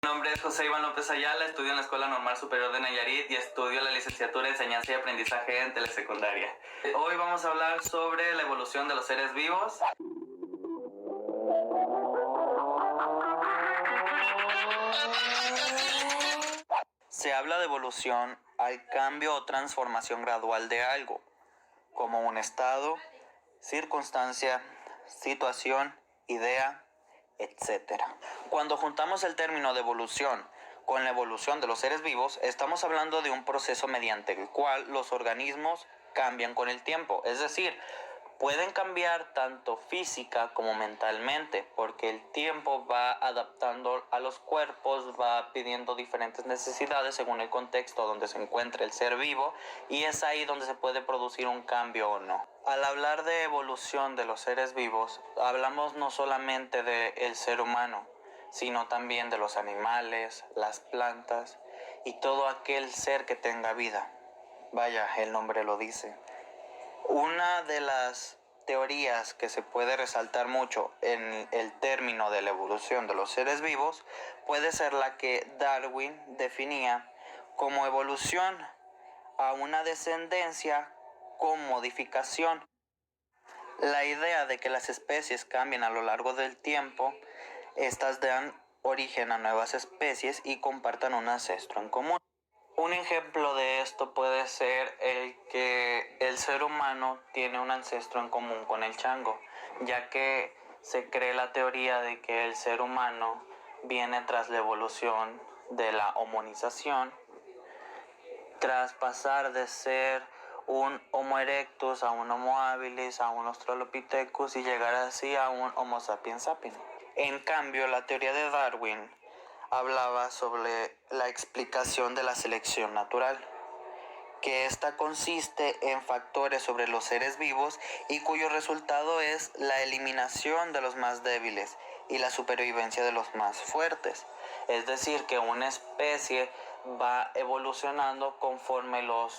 Mi nombre es José Iván López Ayala, estudio en la Escuela Normal Superior de Nayarit y estudio la licenciatura en Enseñanza y Aprendizaje en Telesecundaria. Hoy vamos a hablar sobre la evolución de los seres vivos. Se habla de evolución al cambio o transformación gradual de algo, como un estado, circunstancia, situación, idea, etc. Cuando juntamos el término de evolución con la evolución de los seres vivos, estamos hablando de un proceso mediante el cual los organismos cambian con el tiempo, es decir, pueden cambiar tanto física como mentalmente, porque el tiempo va adaptando a los cuerpos, va pidiendo diferentes necesidades según el contexto donde se encuentre el ser vivo, y es ahí donde se puede producir un cambio o no. Al hablar de evolución de los seres vivos, hablamos no solamente del ser humano, sino también de los animales, las plantas y todo aquel ser que tenga vida. Vaya, el nombre lo dice. Una de las teorías que se puede resaltar mucho en el término de la evolución de los seres vivos puede ser la que Darwin definía como evolución a una descendencia con modificación. La idea de que las especies cambien a lo largo del tiempo, estas dan origen a nuevas especies y compartan un ancestro en común. Un ejemplo de esto puede ser el que el ser humano tiene un ancestro en común con el chango, ya que se cree la teoría de que el ser humano viene tras la evolución de la hominización, tras pasar de ser un Homo erectus a un Homo habilis, a un Australopithecus y llegar así a un Homo sapiens sapiens. En cambio, la teoría de Darwin hablaba sobre la explicación de la selección natural, que esta consiste en factores sobre los seres vivos y cuyo resultado es la eliminación de los más débiles y la supervivencia de los más fuertes. Es decir, que una especie va evolucionando conforme los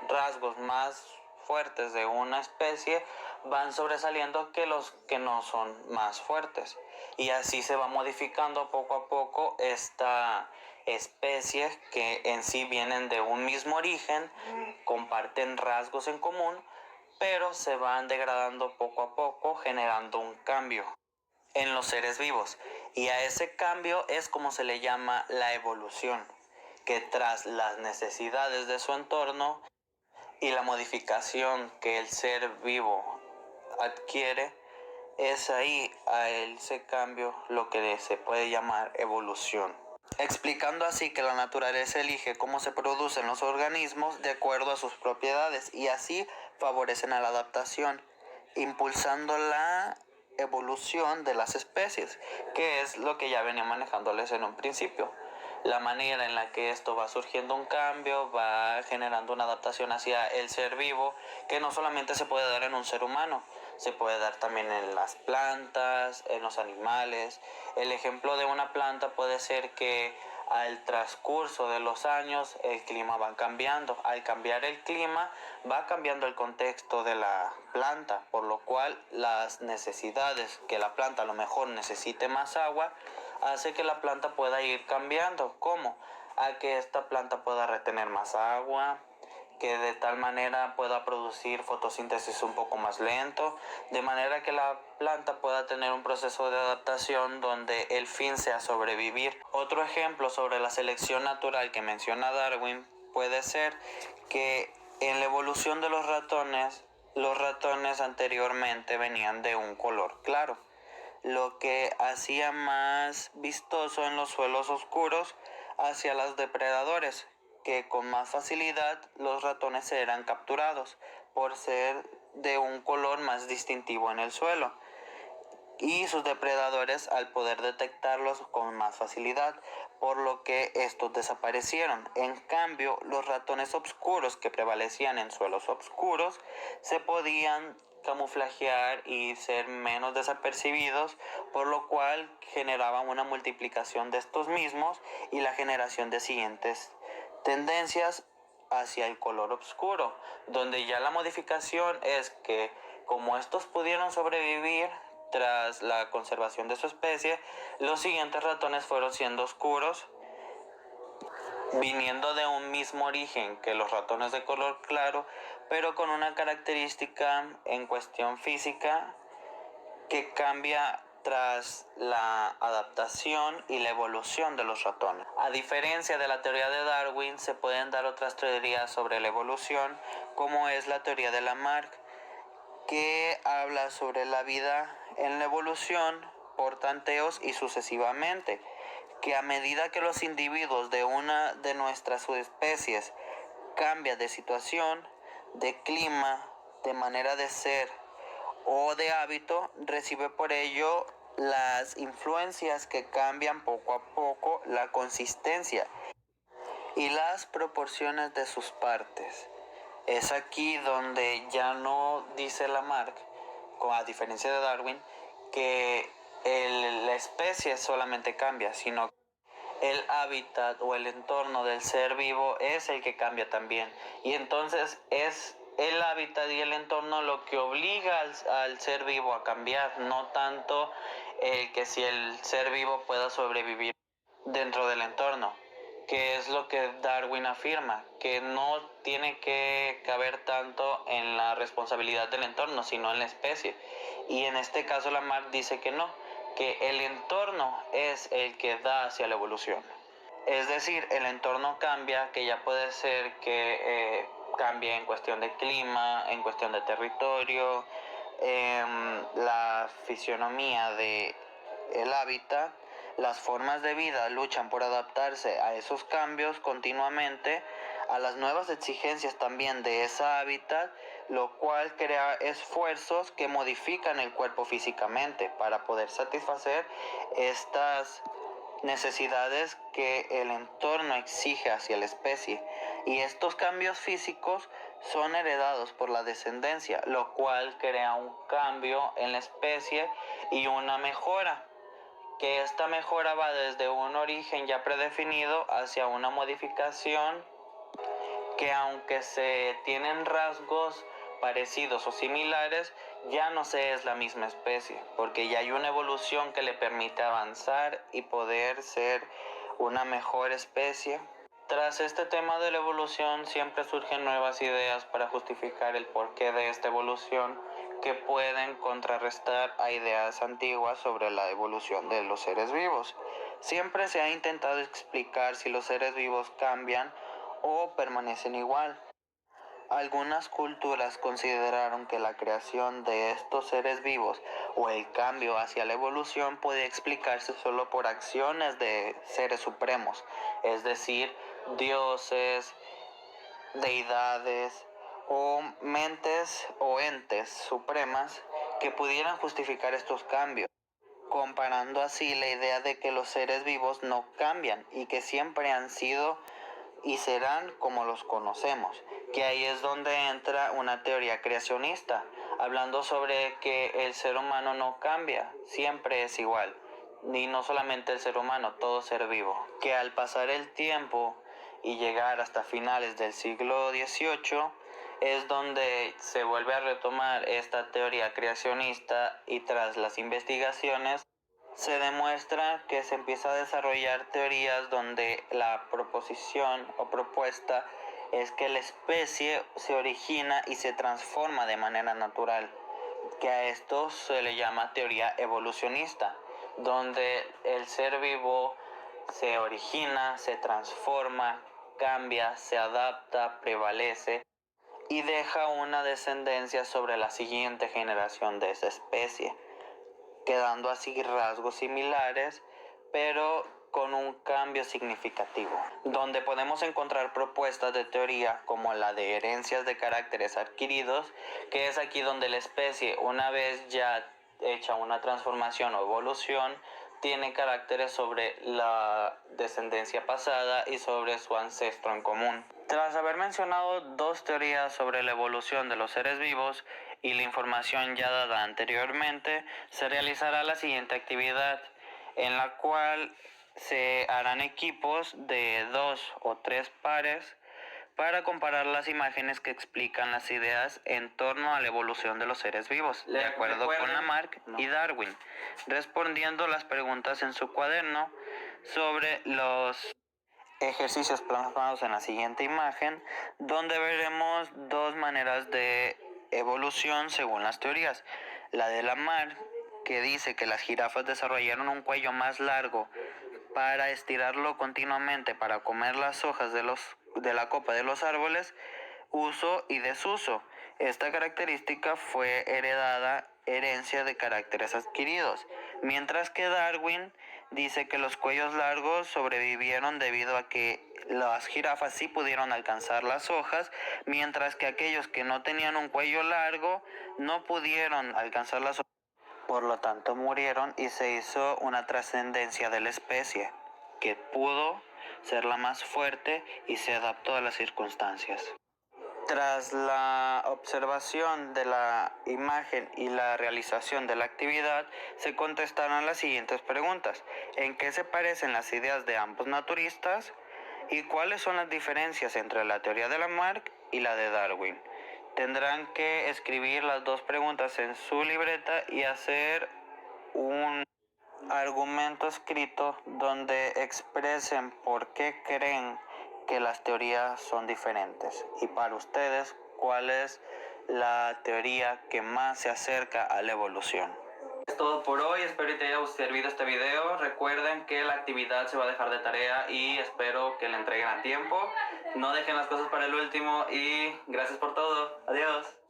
rasgos más fuertes de una especie van sobresaliendo que los que no son más fuertes, y así se va modificando poco a poco esta especie que en sí vienen de un mismo origen, comparten rasgos en común, pero se van degradando poco a poco, generando un cambio en los seres vivos, y a ese cambio es como se le llama la evolución, que tras las necesidades de su entorno y la modificación que el ser vivo adquiere, es ahí a ese cambio lo que se puede llamar evolución. Explicando así que la naturaleza elige cómo se producen los organismos de acuerdo a sus propiedades y así favorecen a la adaptación, impulsando la evolución de las especies, que es lo que ya venía manejándoles en un principio. La manera en la que esto va surgiendo un cambio, va generando una adaptación hacia el ser vivo, que no solamente se puede dar en un ser humano, se puede dar también en las plantas, en los animales. El ejemplo de una planta puede ser que al transcurso de los años el clima va cambiando. Al cambiar el clima va cambiando el contexto de la planta, por lo cual las necesidades que la planta a lo mejor necesite más agua, hace que la planta pueda ir cambiando. ¿Cómo? A que esta planta pueda retener más agua, que de tal manera pueda producir fotosíntesis un poco más lento, de manera que la planta pueda tener un proceso de adaptación donde el fin sea sobrevivir. Otro ejemplo sobre la selección natural que menciona Darwin puede ser que en la evolución de los ratones anteriormente venían de un color claro, lo que hacía más vistoso en los suelos oscuros hacia los depredadores, que con más facilidad los ratones eran capturados por ser de un color más distintivo en el suelo, y sus depredadores al poder detectarlos con más facilidad, por lo que estos desaparecieron. En cambio, los ratones oscuros que prevalecían en suelos oscuros se podían camuflajear y ser menos desapercibidos, por lo cual generaban una multiplicación de estos mismos y la generación de siguientes tendencias hacia el color oscuro, donde ya la modificación es que como estos pudieron sobrevivir tras la conservación de su especie, los siguientes ratones fueron siendo oscuros, viniendo de un mismo origen que los ratones de color claro, pero con una característica en cuestión física que cambia tras la adaptación y la evolución de los ratones. A diferencia de la teoría de Darwin, se pueden dar otras teorías sobre la evolución, como es la teoría de Lamarck, que habla sobre la vida en la evolución por tanteos y sucesivamente, que a medida que los individuos de una de nuestras subespecies cambian de situación, de clima, de manera de ser o de hábito, recibe por ello las influencias que cambian poco a poco la consistencia y las proporciones de sus partes. Es aquí donde ya no dice Lamarck, a diferencia de Darwin, que la especie solamente cambia, sino el hábitat o el entorno del ser vivo es el que cambia también. Y entonces es el hábitat y el entorno lo que obliga al ser vivo a cambiar, no tanto que si el ser vivo pueda sobrevivir dentro del entorno, que es lo que Darwin afirma, que no tiene que caber tanto en la responsabilidad del entorno, sino en la especie. Y en este caso Lamarck dice que no, que el entorno es el que da hacia la evolución. Es decir, el entorno cambia, que ya puede ser que cambie en cuestión de clima, en cuestión de territorio, la fisionomía del hábitat. Las formas de vida luchan por adaptarse a esos cambios continuamente, a las nuevas exigencias también de ese hábitat, lo cual crea esfuerzos que modifican el cuerpo físicamente para poder satisfacer estas necesidades que el entorno exige hacia la especie. Y estos cambios físicos son heredados por la descendencia, lo cual crea un cambio en la especie y una mejora, que esta mejora va desde un origen ya predefinido hacia una modificación que, aunque se tienen rasgos parecidos o similares, ya no se es la misma especie, porque ya hay una evolución que le permite avanzar y poder ser una mejor especie. Tras este tema de la evolución siempre surgen nuevas ideas para justificar el porqué de esta evolución, que pueden contrarrestar a ideas antiguas sobre la evolución de los seres vivos. Siempre se ha intentado explicar si los seres vivos cambian o permanecen igual. Algunas culturas consideraron que la creación de estos seres vivos o el cambio hacia la evolución puede explicarse solo por acciones de seres supremos, es decir, dioses, deidades o mentes o entes supremas que pudieran justificar estos cambios, comparando así la idea de que los seres vivos no cambian y que siempre han sido y serán como los conocemos, que ahí es donde entra una teoría creacionista, hablando sobre que el ser humano no cambia, siempre es igual, y no solamente el ser humano, todo ser vivo, que al pasar el tiempo y llegar hasta finales del siglo XVIII, es donde se vuelve a retomar esta teoría creacionista y tras las investigaciones se demuestra que se empieza a desarrollar teorías donde la proposición o propuesta es que la especie se origina y se transforma de manera natural, que a esto se le llama teoría evolucionista, donde el ser vivo se origina, se transforma, cambia, se adapta, prevalece y deja una descendencia sobre la siguiente generación de esa especie, quedando así rasgos similares, pero con un cambio significativo, donde podemos encontrar propuestas de teoría como la de herencias de caracteres adquiridos, que es aquí donde la especie, una vez ya hecha una transformación o evolución, tiene caracteres sobre la descendencia pasada y sobre su ancestro en común. Tras haber mencionado dos teorías sobre la evolución de los seres vivos y la información ya dada anteriormente, se realizará la siguiente actividad, en la cual se harán equipos de 2 o 3 pares para comparar las imágenes que explican las ideas en torno a la evolución de los seres vivos, de acuerdo con Lamarck y Darwin, respondiendo las preguntas en su cuaderno sobre los ejercicios plasmados en la siguiente imagen, donde veremos dos maneras de evolución según las teorías. La de Lamarck, que dice que las jirafas desarrollaron un cuello más largo para estirarlo continuamente para comer las hojas de la copa de los árboles, uso y desuso. Esta característica fue herencia de caracteres adquiridos, mientras que Darwin dice que los cuellos largos sobrevivieron debido a que las jirafas sí pudieron alcanzar las hojas, mientras que aquellos que no tenían un cuello largo no pudieron alcanzar las hojas. Por lo tanto, murieron y se hizo una trascendencia de la especie, que pudo ser la más fuerte y se adaptó a las circunstancias. Tras la observación de la imagen y la realización de la actividad, se contestaron las siguientes preguntas. ¿En qué se parecen las ideas de ambos naturistas? ¿Y cuáles son las diferencias entre la teoría de Lamarck y la de Darwin? Tendrán que escribir las dos preguntas en su libreta y hacer un argumento escrito donde expresen por qué creen que las teorías son diferentes. Y para ustedes, ¿cuál es la teoría que más se acerca a la evolución? Es todo por hoy, espero que te haya servido este video. Recuerden que la actividad se va a dejar de tarea y espero que la entreguen a tiempo. No dejen las cosas para el último y gracias por todo. Adiós.